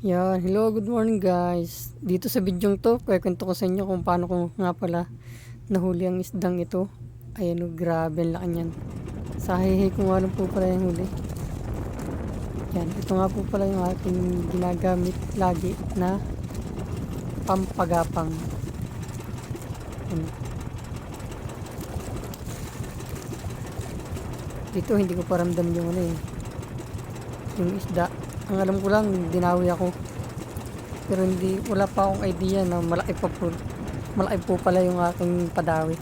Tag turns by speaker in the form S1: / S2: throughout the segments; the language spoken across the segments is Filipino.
S1: Yan, hello, good morning guys. Dito sa bidyong to, kwento ko sa inyo kung paano ko nga pala nahuli ang isdang ito. Ayan o, grabe ang laki niyan. Sa hihi ko nga lang po pala yung huli. Yan, ito nga po pala yung aking ginagamit lagi na pampagapang. Yan. Dito hindi ko paramdam yung yung isda. Ang alam ko lang, dinawi ako. Pero wala pa akong idea na malaki po pala yung aking padawi.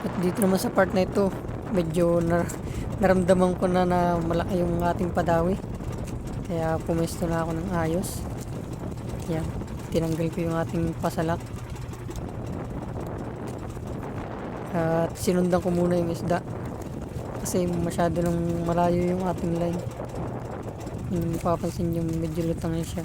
S1: At dito naman sa part na ito, medyo naramdaman ko na malaki yung ating padawi. Kaya pumesto na ako ng ayos. Yan, tinanggal ko yung ating pasalak. At sinundan ko muna yung isda kasi masyado nang malayo yung ating line. Kung mapapansin yung medyo lutang na siya.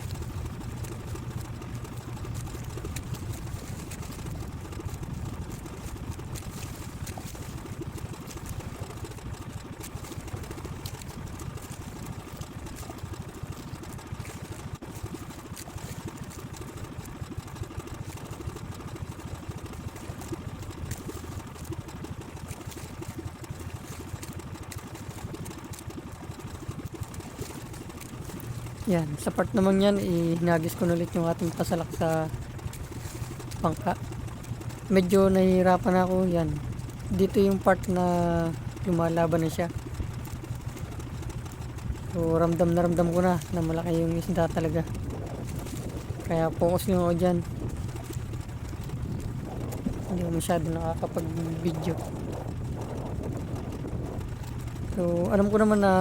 S1: Yan, sa part naman yan, hinagis ko ulit yung ating pasalak sa pangka. Medyo nahihirapan ako yan. Dito yung part na lumalaban na siya. So, ramdam ko na malaki yung isda talaga. Kaya focus lang ako dyan. Hindi ko masyado nakakapag-video. So, alam ko naman na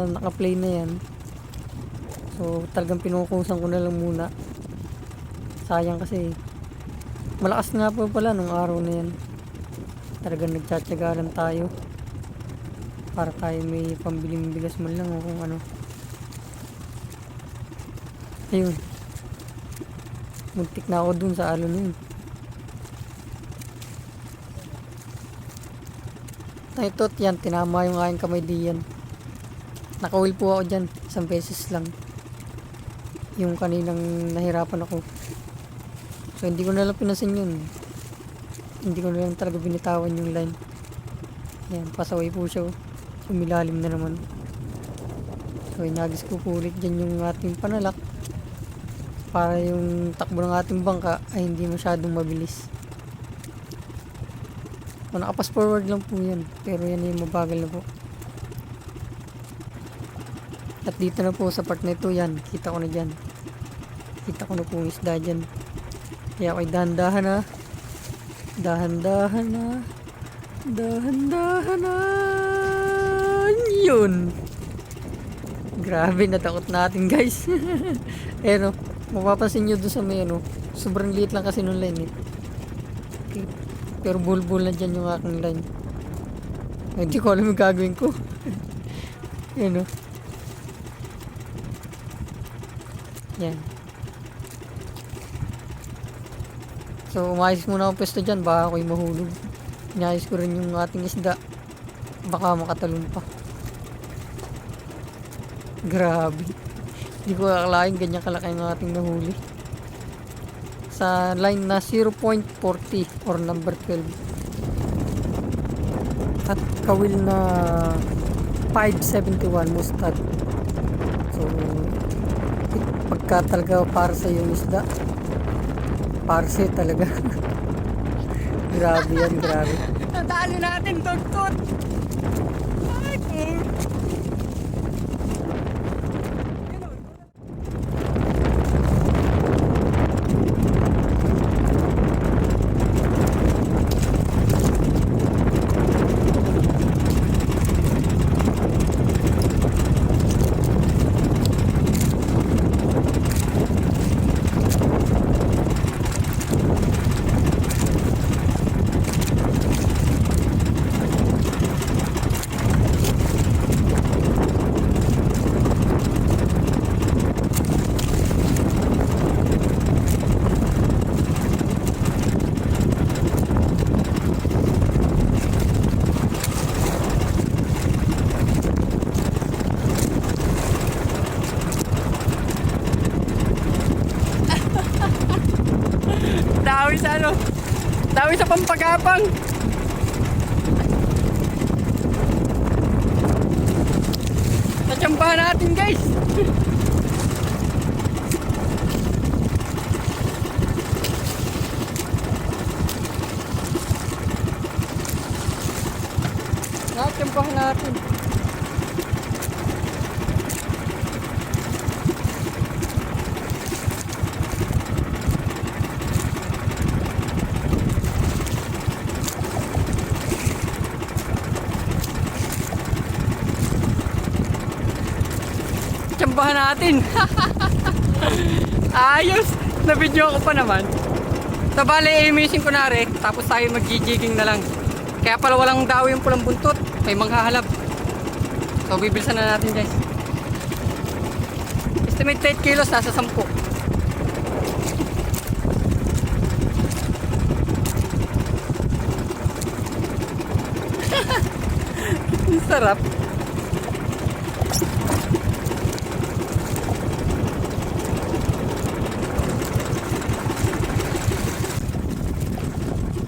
S1: naka-play na yan. So talagang pinukusan ko na lang muna. Sayang kasi malakas nga po pala nung araw na yan. Talagang nagtsatsaga lang tayo para tayo may pambiling bigas man lang o kung ano. Ayun, muntik na ako dun sa alon yun. Ito yan, tinama yung aking kamay diyan. Nakawil po ako dyan, isang beses lang. Yung kaninang nahirapan ako. So hindi ko na lang pinasin yun. Hindi ko na lang talaga binitawan yung line. Ayan, pasaway po siya. Umilalim na naman. So inagis ko po ulit dyan yung ating panalak. Para yung takbo ng ating bangka ay hindi masyadong mabilis. So nakapas forward lang po yan. Pero yan yung mabagal na po. At dito na po sa part na ito, yan, kita ko na dyan. Kita ko na po yung isda dyan. Kaya ako'y dahan-dahan na. Dahan-dahan na. Dahan-dahan na. Yun. Grabe, natakot natin guys. Ayan o, mapapansin nyo doon sa may sobrang liit lang kasi nung line eh. Okay. Pero bulbul na dyan yung aking line. Hindi ko alam yung gagawin ko. Ayan o. Yan. So umayos muna akong pwesto dyan, baka ako'y mahulog. Inayos ko rin yung ating isda, baka makatalon pa. Grabe, hindi ko akalain ganyan kalaki ng ating nahuli sa line na 0.40 or number 12 at kawil na 571 mustad. So pagka talaga para sa yung isda, parse talaga. Grabe yan, grabe. Nadali natin, tot.
S2: Dami sa pampagapang. Natsambahan natin guys. Natsambahan natin. Tsambahan natin. Ayos. Na-video ko pa naman. So bale, i-missing ko na rin. Tapos tayo mag-jigging na lang. Kaya pala walang daw yung pulang buntot. May manghahalab. So bibilisan na natin guys. Estimate 8 kilos nasa 10. Ang sarap.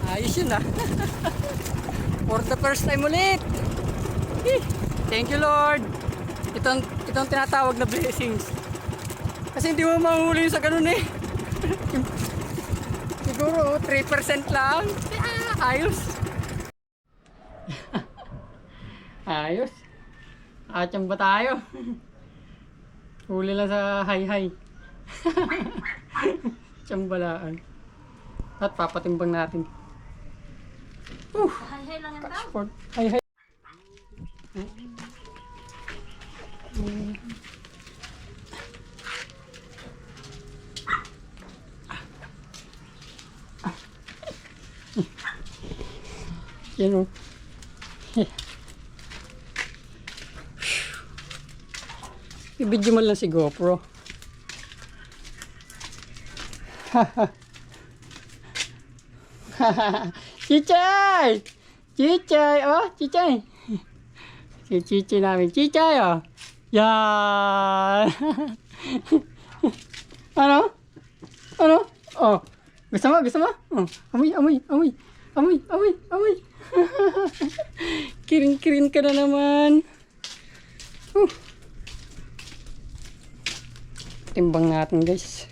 S2: Ayos yun ah. For the first time ulit. Thank you Lord. Itong tinatawag na blessings. Kasi hindi mo mahuli sa ganun eh. Siguro 3% lang. Ayos. Ayos. Atsang ba tayo? Huli lang sa hay-hay. Tsambalaan. At papatimbang natin.
S3: Hay-hay lang yan daw.
S2: Sport. Hay-hay. Yan o. I-video mo lang si GoPro. Chichay! Chichay! Oh, Chichay! Si Chichay namin. Chichay oh! Yan! Ano? Ano? Oh! Gusto mo? Gusto mo? Oh. Amoy, amoy, amoy! Amoy, amoy, amoy! Kiring-kiring ka na naman! Timbang natin guys.